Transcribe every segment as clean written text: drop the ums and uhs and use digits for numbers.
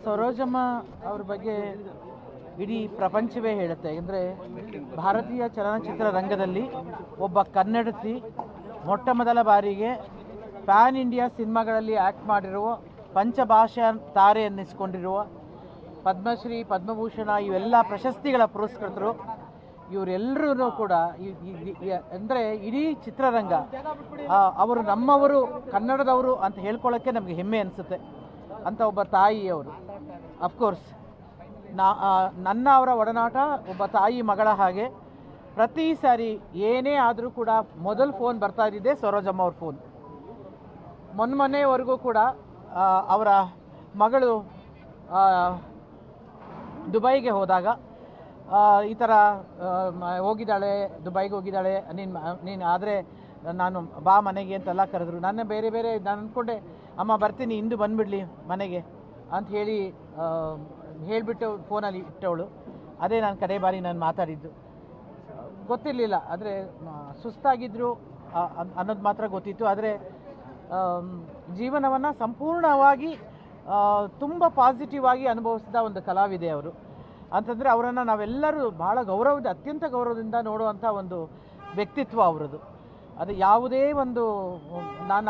ಸರೋಜಮ್ಮ ಅವ್ರ ಬಗ್ಗೆ ಇಡೀ ಪ್ರಪಂಚವೇ ಹೇಳುತ್ತೆ. ಅಂದರೆ ಭಾರತೀಯ ಚಲನಚಿತ್ರ ರಂಗದಲ್ಲಿ ಒಬ್ಬ ಕನ್ನಡತಿ ಮೊಟ್ಟ ಮೊದಲ ಬಾರಿಗೆ ಪ್ಯಾನ್ ಇಂಡಿಯಾ ಸಿನಿಮಾಗಳಲ್ಲಿ ಆ್ಯಕ್ಟ್ ಮಾಡಿರುವ, ಪಂಚಭಾಷಾ ತಾರೆ ಅನ್ನಿಸ್ಕೊಂಡಿರುವ, ಪದ್ಮಶ್ರೀ ಪದ್ಮಭೂಷಣ ಇವೆಲ್ಲ ಪ್ರಶಸ್ತಿಗಳ ಪುರಸ್ಕೃತರು. ಇವರೆಲ್ಲರೂ ಕೂಡ ಅಂದರೆ ಇಡೀ ಚಿತ್ರರಂಗ ಅವರು ನಮ್ಮವರು, ಕನ್ನಡದವರು ಅಂತ ಹೇಳ್ಕೊಳ್ಳೋಕ್ಕೆ ನಮಗೆ ಹೆಮ್ಮೆ ಅನಿಸುತ್ತೆ. ಅಂತ ಒಬ್ಬ ತಾಯಿಯವರು. ಅಫ್ಕೋರ್ಸ್ ನನ್ನ ಅವರ ಒಡನಾಟ ಒಬ್ಬ ತಾಯಿ ಮಗಳ ಹಾಗೆ. ಪ್ರತಿ ಸಾರಿ ಏನೇ ಆದರೂ ಕೂಡ ಮೊದಲು ಫೋನ್ ಬರ್ತಾ ಇದ್ದಿದ್ದೆ ಸರೋಜಮ್ಮ ಅವ್ರ ಫೋನ್. ಮೊನ್ನೆವರೆಗೂ ಕೂಡ ಅವರ ಮಗಳು ದುಬೈಗೆ ಹೋದಾಗ ಈ ಥರ ಹೋಗಿದ್ದಾಳೆ, ದುಬೈಗೆ ಹೋಗಿದ್ದಾಳೆ, ನೀನು ಆದರೆ ನಾನು ಬಾ ಮನೆಗೆ ಅಂತೆಲ್ಲ ಕರೆದ್ರು. ನಾನು ಬೇರೆ ನಾನು ಅಂದ್ಕೊಂಡೆ ಅಮ್ಮ ಬರ್ತೀನಿ, ಇಂದು ಬಂದುಬಿಡಲಿ ಮನೆಗೆ ಅಂತ ಹೇಳಿಬಿಟ್ಟು ಫೋನಲ್ಲಿ ಇಟ್ಟವಳು. ಅದೇ ನಾನು ಕಡೆ ಬಾರಿ ನಾನು ಮಾತಾಡಿದ್ದು. ಗೊತ್ತಿರಲಿಲ್ಲ, ಆದರೆ ಸುಸ್ತಾಗಿದ್ದರು ಅನ್ನೋದು ಮಾತ್ರ ಗೊತ್ತಿತ್ತು. ಆದರೆ ಜೀವನವನ್ನು ಸಂಪೂರ್ಣವಾಗಿ ತುಂಬ ಪಾಸಿಟಿವ್ ಆಗಿ ಅನುಭವಿಸಿದ ಒಂದು ಕಲಾವಿದೆ ಅವರು. ಅಂತಂದರೆ ಅವರನ್ನು ನಾವೆಲ್ಲರೂ ಭಾಳ ಅತ್ಯಂತ ಗೌರವದಿಂದ ನೋಡುವಂಥ ಒಂದು ವ್ಯಕ್ತಿತ್ವ ಅವರದು. ಅದು ಯಾವುದೇ ಒಂದು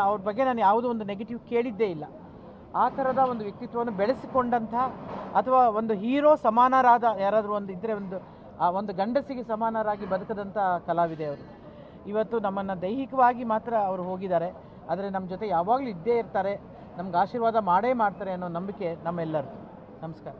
ಅವ್ರ ಬಗ್ಗೆ ನಾನು ಯಾವುದೋ ಒಂದು ನೆಗೆಟಿವ್ ಕೇಳಿದ್ದೇ ಇಲ್ಲ. ಆ ಥರದ ಒಂದು ವ್ಯಕ್ತಿತ್ವವನ್ನು ಬೆಳೆಸಿಕೊಂಡಂಥ, ಅಥವಾ ಒಂದು ಹೀರೋ ಸಮಾನರಾದ ಯಾರಾದರೂ ಒಂದು ಇದ್ದರೆ ಒಂದು ಗಂಡಸಿಗೆ ಸಮಾನರಾಗಿ ಬದುಕದಂಥ ಕಲಾವಿದೆ ಅವರು. ಇವತ್ತು ನಮ್ಮನ್ನು ದೈಹಿಕವಾಗಿ ಮಾತ್ರ ಅವರು ಹೋಗಿದ್ದಾರೆ, ಆದರೆ ನಮ್ಮ ಜೊತೆ ಯಾವಾಗಲೂ ಇದ್ದೇ ಇರ್ತಾರೆ, ನಮ್ಗೆ ಆಶೀರ್ವಾದ ಮಾಡೇ ಮಾಡ್ತಾರೆ ಅನ್ನೋ ನಂಬಿಕೆ ನಮ್ಮೆಲ್ಲರದು. ನಮಸ್ಕಾರ.